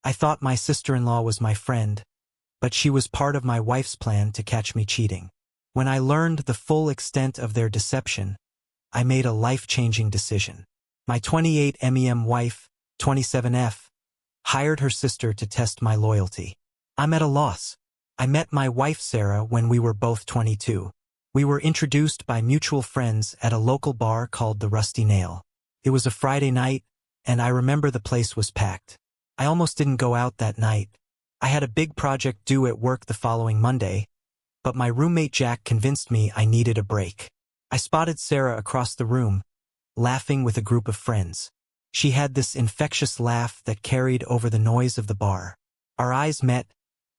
I thought my sister-in-law was my friend, but she was part of my wife's plan to catch me cheating. When I learned the full extent of their deception, I made a life-changing decision. My 28 MEM wife, 27F, hired her sister to test my loyalty. I'm at a loss. I met my wife Sarah when we were both 22. We were introduced by mutual friends at a local bar called the Rusty Nail. It was a Friday night, and I remember the place was packed. I almost didn't go out that night. I had a big project due at work the following Monday, but my roommate Jack convinced me I needed a break. I spotted Sarah across the room, laughing with a group of friends. She had this infectious laugh that carried over the noise of the bar. Our eyes met,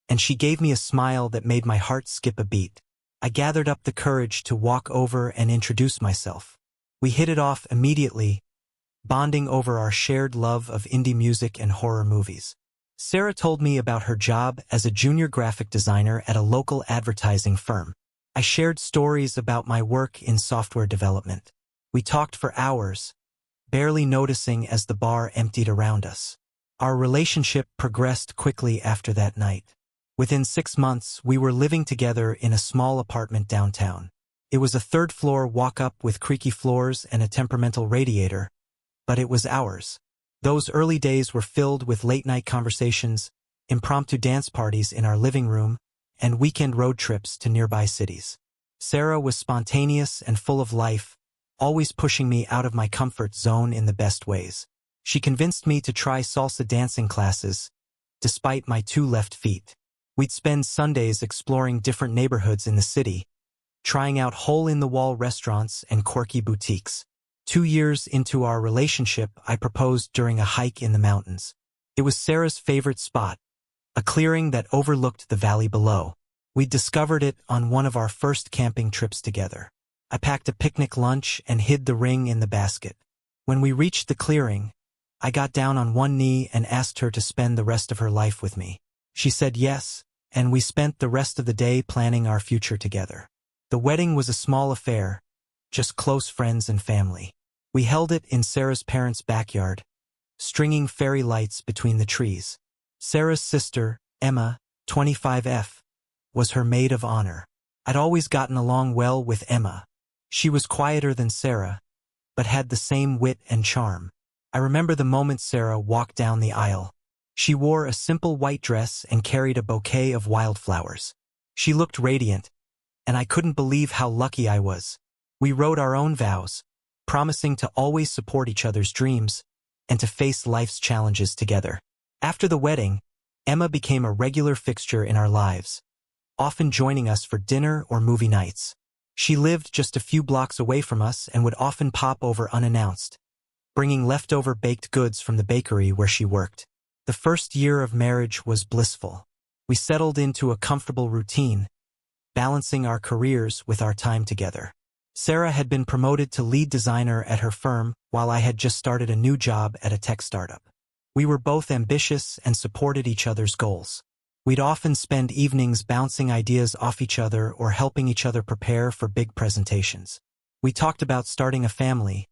and she gave me a smile that made my heart skip a beat. I gathered up the courage to walk over and introduce myself. We hit it off immediately, bonding over our shared love of indie music and horror movies. Sarah told me about her job as a junior graphic designer at a local advertising firm. I shared stories about my work in software development. We talked for hours, barely noticing as the bar emptied around us. Our relationship progressed quickly after that night. Within 6 months, we were living together in a small apartment downtown. It was a third-floor walk-up with creaky floors and a temperamental radiator, but it was ours. Those early days were filled with late-night conversations, impromptu dance parties in our living room, and weekend road trips to nearby cities. Sarah was spontaneous and full of life, always pushing me out of my comfort zone in the best ways. She convinced me to try salsa dancing classes, despite my 2 left feet. We'd spend Sundays exploring different neighborhoods in the city, trying out hole-in-the-wall restaurants and quirky boutiques. 2 years into our relationship, I proposed during a hike in the mountains. It was Sarah's favorite spot, a clearing that overlooked the valley below. We discovered it on one of our first camping trips together. I packed a picnic lunch and hid the ring in the basket. When we reached the clearing, I got down on one knee and asked her to spend the rest of her life with me. She said yes, and we spent the rest of the day planning our future together. The wedding was a small affair, just close friends and family. We held it in Sarah's parents' backyard, stringing fairy lights between the trees. Sarah's sister, Emma, 25F, was her maid of honor. I'd always gotten along well with Emma. She was quieter than Sarah, but had the same wit and charm. I remember the moment Sarah walked down the aisle. She wore a simple white dress and carried a bouquet of wildflowers. She looked radiant, and I couldn't believe how lucky I was. We wrote our own vows, promising to always support each other's dreams and to face life's challenges together. After the wedding, Emma became a regular fixture in our lives, often joining us for dinner or movie nights. She lived just a few blocks away from us and would often pop over unannounced, bringing leftover baked goods from the bakery where she worked. The first year of marriage was blissful. We settled into a comfortable routine, balancing our careers with our time together. Sarah had been promoted to lead designer at her firm, while I had just started a new job at a tech startup. We were both ambitious and supported each other's goals. We'd often spend evenings bouncing ideas off each other or helping each other prepare for big presentations. We talked about starting a family,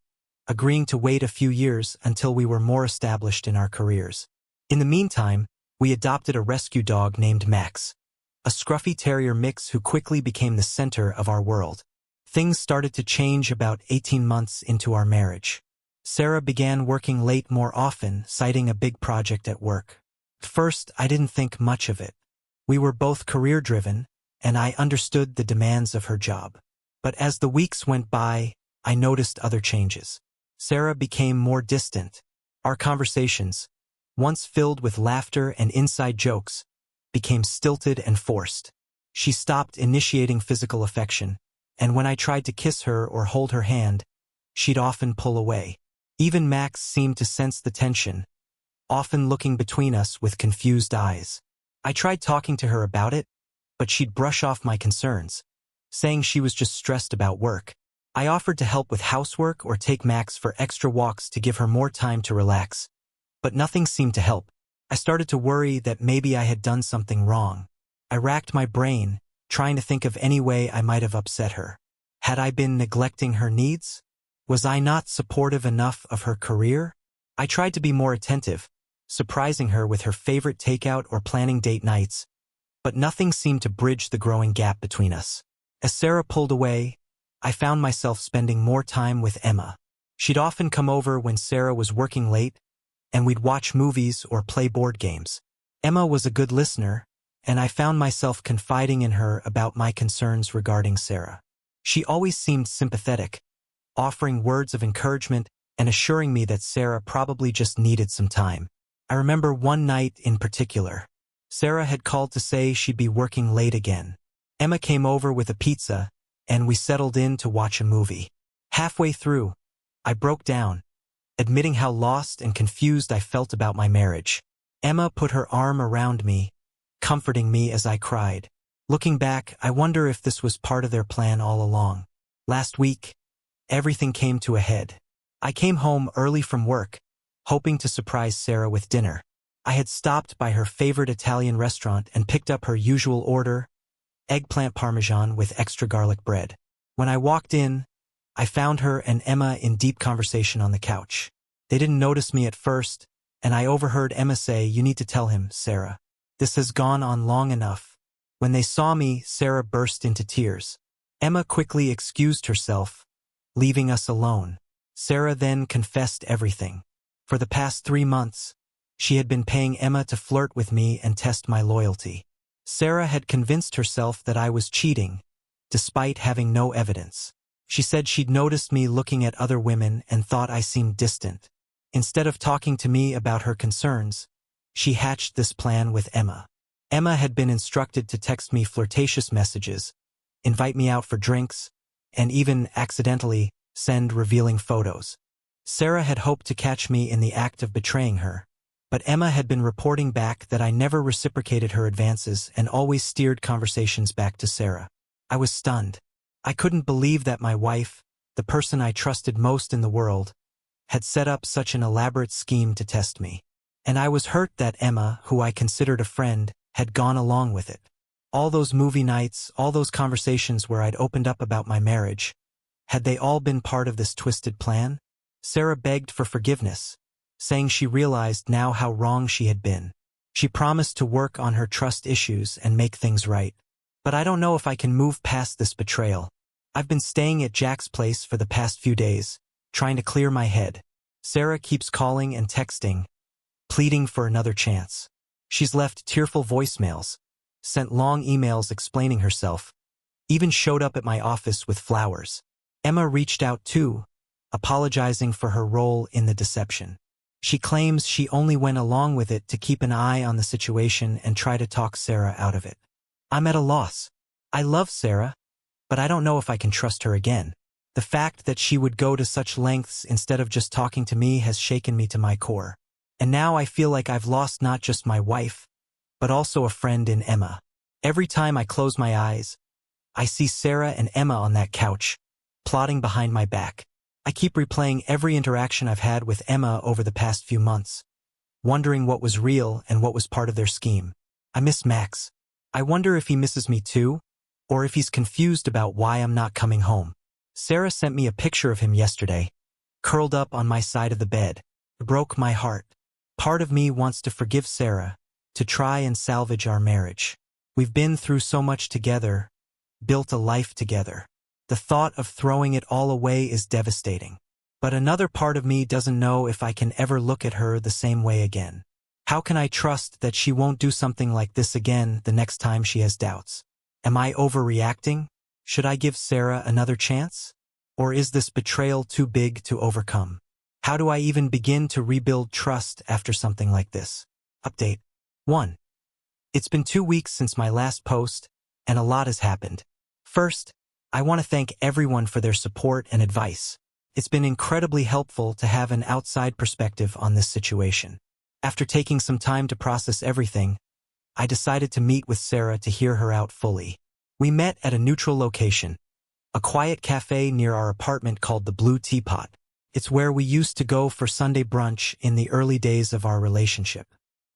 agreeing to wait a few years until we were more established in our careers. In the meantime, we adopted a rescue dog named Max, a scruffy terrier mix who quickly became the center of our world. Things started to change about 18 months into our marriage. Sarah began working late more often, citing a big project at work. At first, I didn't think much of it. We were both career-driven, and I understood the demands of her job. But as the weeks went by, I noticed other changes. Sarah became more distant. Our conversations, once filled with laughter and inside jokes, became stilted and forced. She stopped initiating physical affection, and when I tried to kiss her or hold her hand, she'd often pull away. Even Max seemed to sense the tension, often looking between us with confused eyes. I tried talking to her about it, but she'd brush off my concerns, saying she was just stressed about work. I offered to help with housework or take Max for extra walks to give her more time to relax, but nothing seemed to help. I started to worry that maybe I had done something wrong. I racked my brain, trying to think of any way I might have upset her. Had I been neglecting her needs? Was I not supportive enough of her career? I tried to be more attentive, surprising her with her favorite takeout or planning date nights, but nothing seemed to bridge the growing gap between us. As Sarah pulled away, I found myself spending more time with Emma. She'd often come over when Sarah was working late, and we'd watch movies or play board games. Emma was a good listener, and I found myself confiding in her about my concerns regarding Sarah. She always seemed sympathetic, offering words of encouragement and assuring me that Sarah probably just needed some time. I remember one night in particular. Sarah had called to say she'd be working late again. Emma came over with a pizza, and we settled in to watch a movie. Halfway through, I broke down, admitting how lost and confused I felt about my marriage. Emma put her arm around me, comforting me as I cried. Looking back, I wonder if this was part of their plan all along. Last week, everything came to a head. I came home early from work, hoping to surprise Sarah with dinner. I had stopped by her favorite Italian restaurant and picked up her usual order, eggplant parmesan with extra garlic bread. When I walked in, I found her and Emma in deep conversation on the couch. They didn't notice me at first, and I overheard Emma say, "You need to tell him, Sarah. This has gone on long enough." When they saw me, Sarah burst into tears. Emma quickly excused herself, leaving us alone. Sarah then confessed everything. For the past 3 months, she had been paying Emma to flirt with me and test my loyalty. Sarah had convinced herself that I was cheating, despite having no evidence. She said she'd noticed me looking at other women and thought I seemed distant. Instead of talking to me about her concerns, she hatched this plan with Emma. Emma had been instructed to text me flirtatious messages, invite me out for drinks, and even accidentally send revealing photos. Sarah had hoped to catch me in the act of betraying her, but Emma had been reporting back that I never reciprocated her advances and always steered conversations back to Sarah. I was stunned. I couldn't believe that my wife, the person I trusted most in the world, had set up such an elaborate scheme to test me. And I was hurt that Emma, who I considered a friend, had gone along with it. All those movie nights, all those conversations where I'd opened up about my marriage, had they all been part of this twisted plan? Sarah begged for forgiveness, saying she realized now how wrong she had been. She promised to work on her trust issues and make things right. But I don't know if I can move past this betrayal. I've been staying at Jack's place for the past few days, trying to clear my head. Sarah keeps calling and texting, pleading for another chance. She's left tearful voicemails, sent long emails explaining herself, even showed up at my office with flowers. Emma reached out too, apologizing for her role in the deception. She claims she only went along with it to keep an eye on the situation and try to talk Sarah out of it. I'm at a loss. I love Sarah, but I don't know if I can trust her again. The fact that she would go to such lengths instead of just talking to me has shaken me to my core. And now I feel like I've lost not just my wife, but also a friend in Emma. Every time I close my eyes, I see Sarah and Emma on that couch, plotting behind my back. I keep replaying every interaction I've had with Emma over the past few months, wondering what was real and what was part of their scheme. I miss Max. I wonder if he misses me too, or if he's confused about why I'm not coming home. Sarah sent me a picture of him yesterday, curled up on my side of the bed. It broke my heart. Part of me wants to forgive Sarah, to try and salvage our marriage. We've been through so much together, built a life together. The thought of throwing it all away is devastating. But another part of me doesn't know if I can ever look at her the same way again. How can I trust that she won't do something like this again the next time she has doubts? Am I overreacting? Should I give Sarah another chance? Or is this betrayal too big to overcome? How do I even begin to rebuild trust after something like this? Update 1. It's been 2 weeks since my last post, and a lot has happened. First, I want to thank everyone for their support and advice. It's been incredibly helpful to have an outside perspective on this situation. After taking some time to process everything, I decided to meet with Sarah to hear her out fully. We met at a neutral location, a quiet cafe near our apartment called the Blue Teapot. It's where we used to go for Sunday brunch in the early days of our relationship.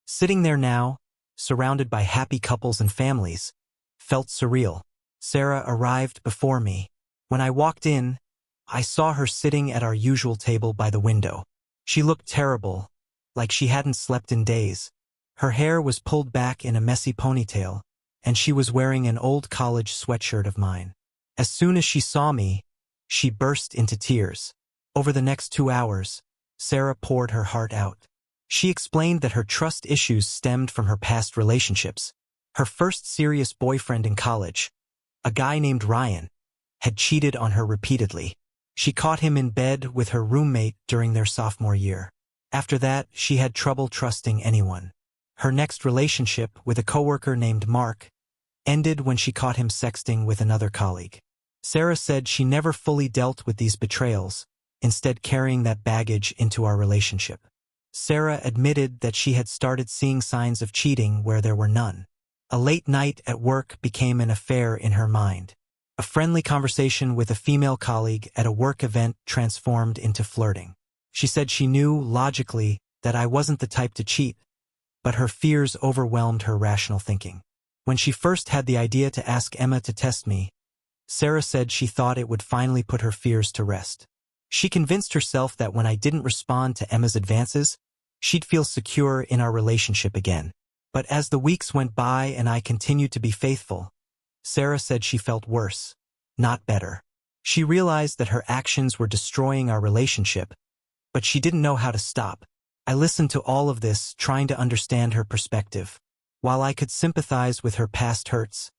Sitting there now, surrounded by happy couples and families, felt surreal. Sarah arrived before me. When I walked in, I saw her sitting at our usual table by the window. She looked terrible, like she hadn't slept in days. Her hair was pulled back in a messy ponytail, and she was wearing an old college sweatshirt of mine. As soon as she saw me, she burst into tears. Over the next 2 hours, Sarah poured her heart out. She explained that her trust issues stemmed from her past relationships. Her first serious boyfriend in college, a guy named Ryan, had cheated on her repeatedly. She caught him in bed with her roommate during their sophomore year. After that, she had trouble trusting anyone. Her next relationship, with a coworker named Mark, ended when she caught him sexting with another colleague. Sarah said she never fully dealt with these betrayals, instead carrying that baggage into our relationship. Sarah admitted that she had started seeing signs of cheating where there were none. A late night at work became an affair in her mind. A friendly conversation with a female colleague at a work event transformed into flirting. She said she knew, logically, that I wasn't the type to cheat, but her fears overwhelmed her rational thinking. When she first had the idea to ask Emma to test me, Sarah said she thought it would finally put her fears to rest. She convinced herself that when I didn't respond to Emma's advances, she'd feel secure in our relationship again. But as the weeks went by and I continued to be faithful, Sarah said she felt worse, not better. She realized that her actions were destroying our relationship, but she didn't know how to stop. I listened to all of this, trying to understand her perspective. While I could sympathize with her past hurts,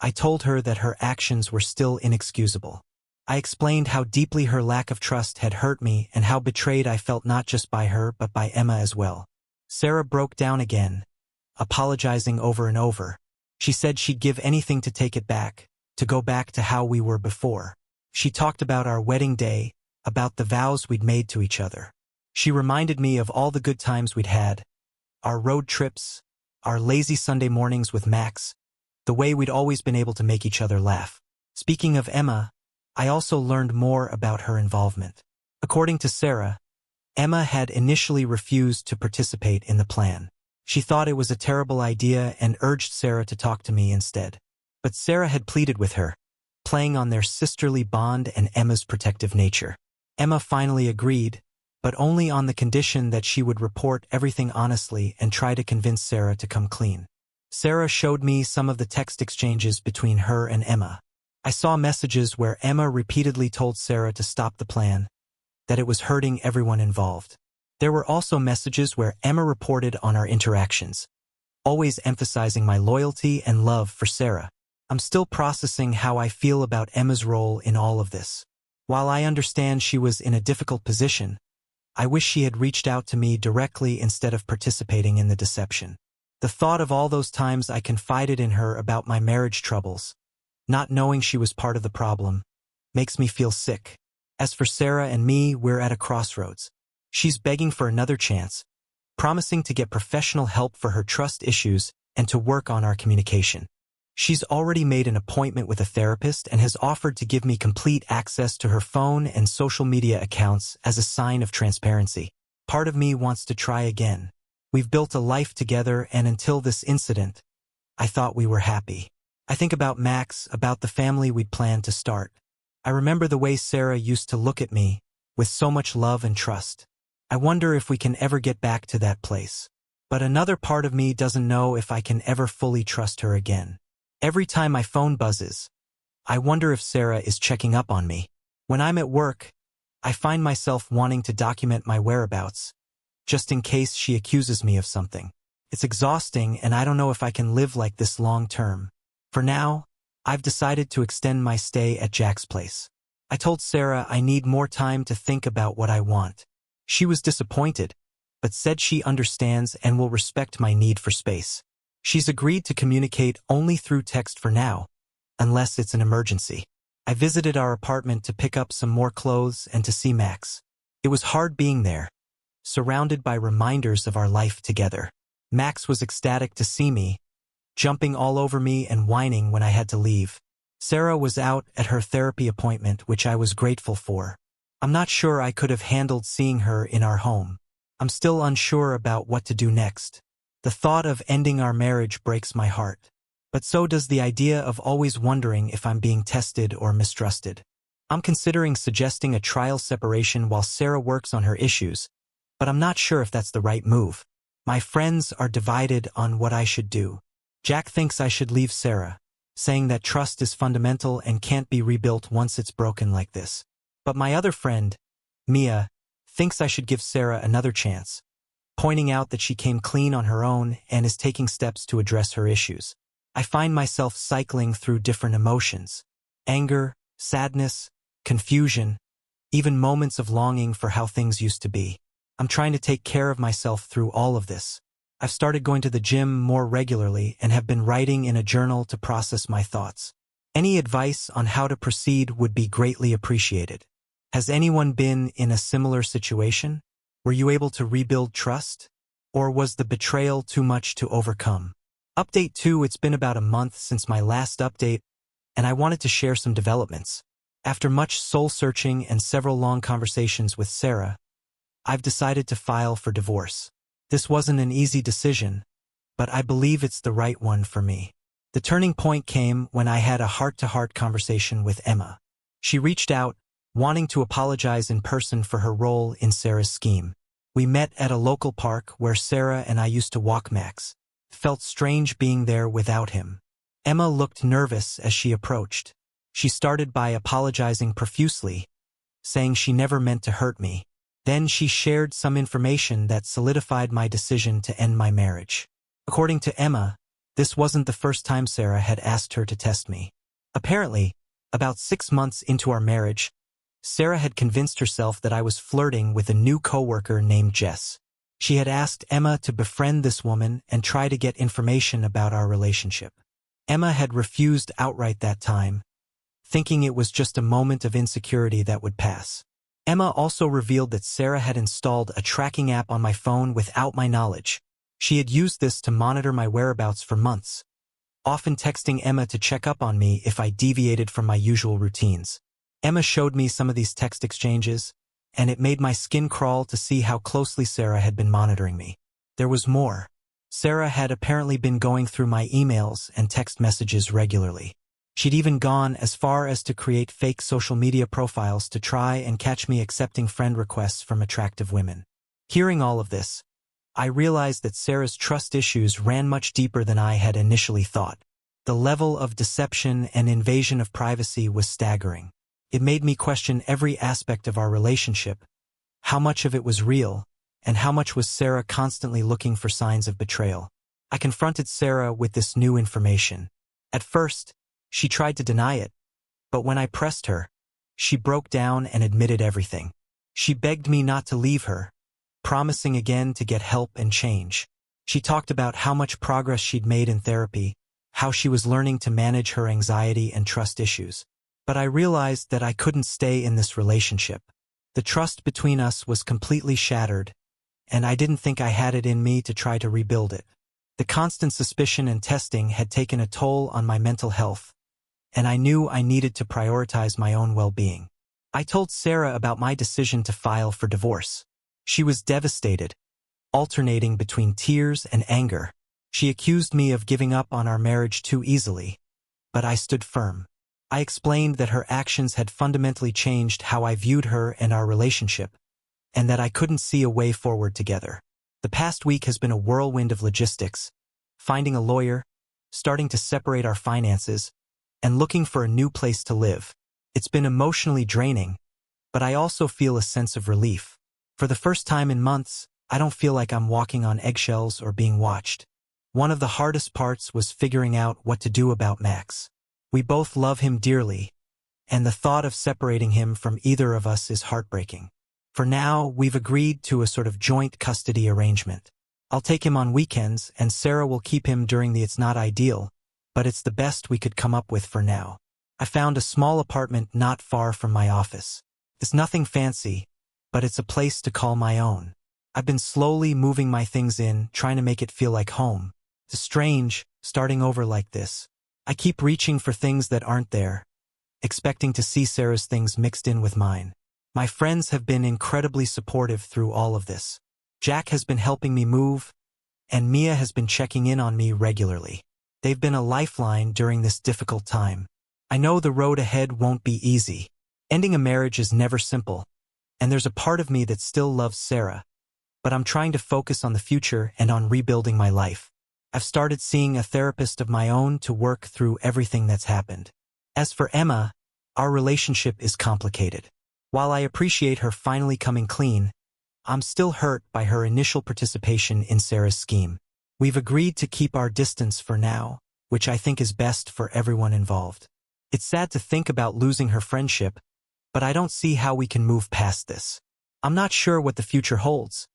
I told her that her actions were still inexcusable. I explained how deeply her lack of trust had hurt me and how betrayed I felt not just by her but by Emma as well. Sarah broke down again, apologizing over and over. She said she'd give anything to take it back, to go back to how we were before. She talked about our wedding day, about the vows we'd made to each other. She reminded me of all the good times we'd had, our road trips, our lazy Sunday mornings with Max, the way we'd always been able to make each other laugh. Speaking of Emma, I also learned more about her involvement. According to Sarah, Emma had initially refused to participate in the plan. She thought it was a terrible idea and urged Sarah to talk to me instead. But Sarah had pleaded with her, playing on their sisterly bond and Emma's protective nature. Emma finally agreed, but only on the condition that she would report everything honestly and try to convince Sarah to come clean. Sarah showed me some of the text exchanges between her and Emma. I saw messages where Emma repeatedly told Sarah to stop the plan, that it was hurting everyone involved. There were also messages where Emma reported on our interactions, always emphasizing my loyalty and love for Sarah. I'm still processing how I feel about Emma's role in all of this. While I understand she was in a difficult position, I wish she had reached out to me directly instead of participating in the deception. The thought of all those times I confided in her about my marriage troubles, not knowing she was part of the problem, makes me feel sick. As for Sarah and me, we're at a crossroads. She's begging for another chance, promising to get professional help for her trust issues and to work on our communication. She's already made an appointment with a therapist and has offered to give me complete access to her phone and social media accounts as a sign of transparency. Part of me wants to try again. We've built a life together, and until this incident, I thought we were happy. I think about Max, about the family we'd planned to start. I remember the way Sarah used to look at me, with so much love and trust. I wonder if we can ever get back to that place. But another part of me doesn't know if I can ever fully trust her again. Every time my phone buzzes, I wonder if Sarah is checking up on me. When I'm at work, I find myself wanting to document my whereabouts, just in case she accuses me of something. It's exhausting, and I don't know if I can live like this long term. For now, I've decided to extend my stay at Jack's place. I told Sarah I need more time to think about what I want. She was disappointed, but said she understands and will respect my need for space. She's agreed to communicate only through text for now, unless it's an emergency. I visited our apartment to pick up some more clothes and to see Max. It was hard being there, surrounded by reminders of our life together. Max was ecstatic to see me, jumping all over me and whining when I had to leave. Sarah was out at her therapy appointment, which I was grateful for. I'm not sure I could have handled seeing her in our home. I'm still unsure about what to do next. The thought of ending our marriage breaks my heart. But so does the idea of always wondering if I'm being tested or mistrusted. I'm considering suggesting a trial separation while Sarah works on her issues, but I'm not sure if that's the right move. My friends are divided on what I should do. Jack thinks I should leave Sarah, saying that trust is fundamental and can't be rebuilt once it's broken like this. But my other friend, Mia, thinks I should give Sarah another chance, pointing out that she came clean on her own and is taking steps to address her issues. I find myself cycling through different emotions: anger, sadness, confusion, even moments of longing for how things used to be. I'm trying to take care of myself through all of this. I've started going to the gym more regularly and have been writing in a journal to process my thoughts. Any advice on how to proceed would be greatly appreciated. Has anyone been in a similar situation? Were you able to rebuild trust? Or was the betrayal too much to overcome? Update 2: It's been about a month since my last update, and I wanted to share some developments. After much soul-searching and several long conversations with Sarah, I've decided to file for divorce. This wasn't an easy decision, but I believe it's the right one for me. The turning point came when I had a heart-to-heart conversation with Emma. She reached out, wanting to apologize in person for her role in Sarah's scheme. We met at a local park where Sarah and I used to walk Max. It felt strange being there without him. Emma looked nervous as she approached. She started by apologizing profusely, saying she never meant to hurt me. Then she shared some information that solidified my decision to end my marriage. According to Emma, this wasn't the first time Sarah had asked her to test me. Apparently, about 6 months into our marriage, Sarah had convinced herself that I was flirting with a new coworker named Jess. She had asked Emma to befriend this woman and try to get information about our relationship. Emma had refused outright that time, thinking it was just a moment of insecurity that would pass. Emma also revealed that Sarah had installed a tracking app on my phone without my knowledge. She had used this to monitor my whereabouts for months, often texting Emma to check up on me if I deviated from my usual routines. Emma showed me some of these text exchanges, and it made my skin crawl to see how closely Sarah had been monitoring me. There was more. Sarah had apparently been going through my emails and text messages regularly. She'd even gone as far as to create fake social media profiles to try and catch me accepting friend requests from attractive women. Hearing all of this, I realized that Sarah's trust issues ran much deeper than I had initially thought. The level of deception and invasion of privacy was staggering. It made me question every aspect of our relationship, how much of it was real, and how much was Sarah constantly looking for signs of betrayal. I confronted Sarah with this new information. At first, she tried to deny it, but when I pressed her, she broke down and admitted everything. She begged me not to leave her, promising again to get help and change. She talked about how much progress she'd made in therapy, how she was learning to manage her anxiety and trust issues. But I realized that I couldn't stay in this relationship. The trust between us was completely shattered, and I didn't think I had it in me to try to rebuild it. The constant suspicion and testing had taken a toll on my mental health, and I knew I needed to prioritize my own well-being. I told Sarah about my decision to file for divorce. She was devastated, alternating between tears and anger. She accused me of giving up on our marriage too easily, but I stood firm. I explained that her actions had fundamentally changed how I viewed her and our relationship, and that I couldn't see a way forward together. The past week has been a whirlwind of logistics, finding a lawyer, starting to separate our finances, and looking for a new place to live. It's been emotionally draining, but I also feel a sense of relief. For the first time in months, I don't feel like I'm walking on eggshells or being watched. One of the hardest parts was figuring out what to do about Max. We both love him dearly, and the thought of separating him from either of us is heartbreaking. For now, we've agreed to a sort of joint custody arrangement. I'll take him on weekends, and Sarah will keep him during the It's not ideal, but it's the best we could come up with for now. I found a small apartment not far from my office. It's nothing fancy, but it's a place to call my own. I've been slowly moving my things in, trying to make it feel like home. It's strange, starting over like this. I keep reaching for things that aren't there, expecting to see Sarah's things mixed in with mine. My friends have been incredibly supportive through all of this. Jack has been helping me move, and Mia has been checking in on me regularly. They've been a lifeline during this difficult time. I know the road ahead won't be easy. Ending a marriage is never simple, and there's a part of me that still loves Sarah, but I'm trying to focus on the future and on rebuilding my life. I've started seeing a therapist of my own to work through everything that's happened. As for Emma, our relationship is complicated. While I appreciate her finally coming clean, I'm still hurt by her initial participation in Sarah's scheme. We've agreed to keep our distance for now, which I think is best for everyone involved. It's sad to think about losing her friendship, but I don't see how we can move past this. I'm not sure what the future holds,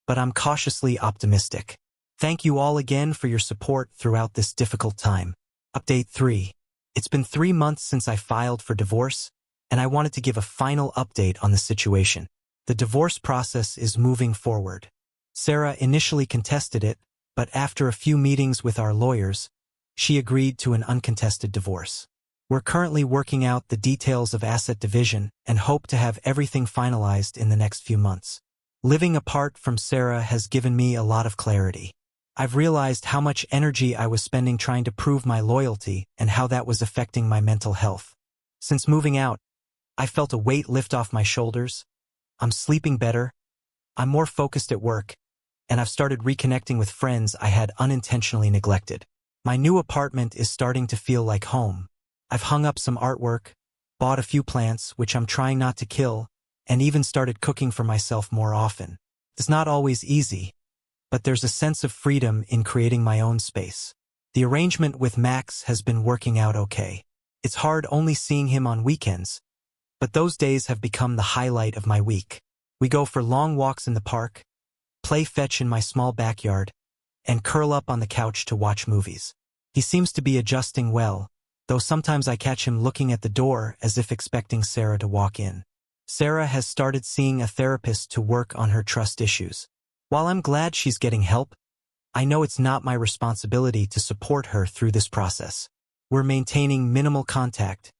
but I'm cautiously optimistic. Thank you all again for your support throughout this difficult time. Update 3. It's been 3 months since I filed for divorce, and I wanted to give a final update on the situation. The divorce process is moving forward. Sarah initially contested it, but after a few meetings with our lawyers, she agreed to an uncontested divorce. We're currently working out the details of asset division and hope to have everything finalized in the next few months. Living apart from Sarah has given me a lot of clarity. I've realized how much energy I was spending trying to prove my loyalty and how that was affecting my mental health. Since moving out, I felt a weight lift off my shoulders. I'm sleeping better, I'm more focused at work, and I've started reconnecting with friends I had unintentionally neglected. My new apartment is starting to feel like home. I've hung up some artwork, bought a few plants, which I'm trying not to kill, and even started cooking for myself more often. It's not always easy, but there's a sense of freedom in creating my own space. The arrangement with Max has been working out okay. It's hard only seeing him on weekends, but those days have become the highlight of my week. We go for long walks in the park, play fetch in my small backyard, and curl up on the couch to watch movies. He seems to be adjusting well, though sometimes I catch him looking at the door as if expecting Sarah to walk in. Sarah has started seeing a therapist to work on her trust issues. While I'm glad she's getting help, I know it's not my responsibility to support her through this process. We're maintaining minimal contact,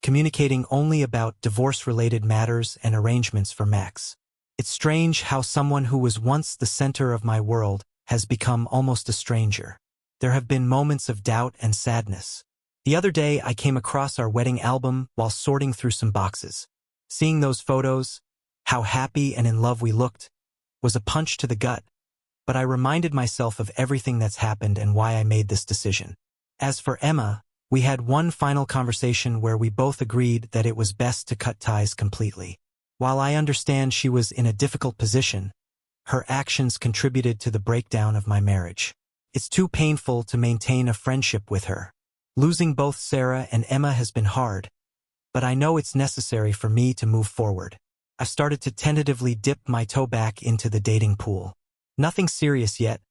communicating only about divorce-related matters and arrangements for Max. It's strange how someone who was once the center of my world has become almost a stranger. There have been moments of doubt and sadness. The other day I came across our wedding album while sorting through some boxes. Seeing those photos, how happy and in love we looked, was a punch to the gut, but I reminded myself of everything that's happened and why I made this decision. As for Emma, we had one final conversation where we both agreed that it was best to cut ties completely. While I understand she was in a difficult position, her actions contributed to the breakdown of my marriage. It's too painful to maintain a friendship with her. Losing both Sarah and Emma has been hard, but I know it's necessary for me to move forward. I've started to tentatively dip my toe back into the dating pool. Nothing serious yet,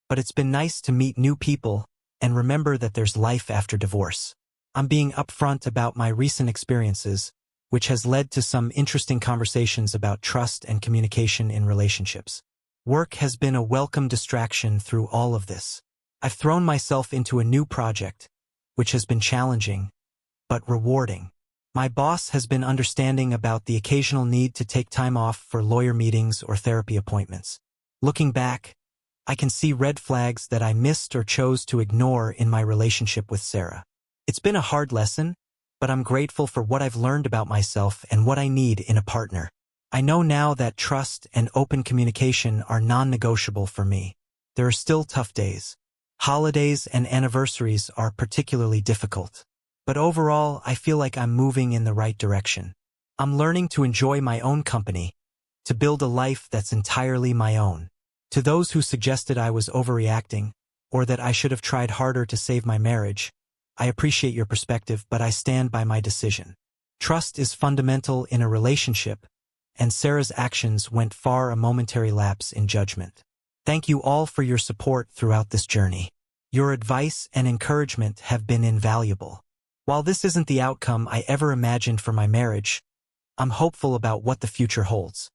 but it's been nice to meet new people and remember that there's life after divorce. I'm being upfront about my recent experiences, which has led to some interesting conversations about trust and communication in relationships. Work has been a welcome distraction through all of this. I've thrown myself into a new project, which has been challenging, but rewarding. My boss has been understanding about the occasional need to take time off for lawyer meetings or therapy appointments. Looking back, I can see red flags that I missed or chose to ignore in my relationship with Sarah. It's been a hard lesson, but I'm grateful for what I've learned about myself and what I need in a partner. I know now that trust and open communication are non-negotiable for me. There are still tough days. Holidays and anniversaries are particularly difficult. But overall, I feel like I'm moving in the right direction. I'm learning to enjoy my own company, to build a life that's entirely my own. To those who suggested I was overreacting, or that I should have tried harder to save my marriage, I appreciate your perspective, but I stand by my decision. Trust is fundamental in a relationship, and Sarah's actions went far a momentary lapse in judgment. Thank you all for your support throughout this journey. Your advice and encouragement have been invaluable. While this isn't the outcome I ever imagined for my marriage, I'm hopeful about what the future holds.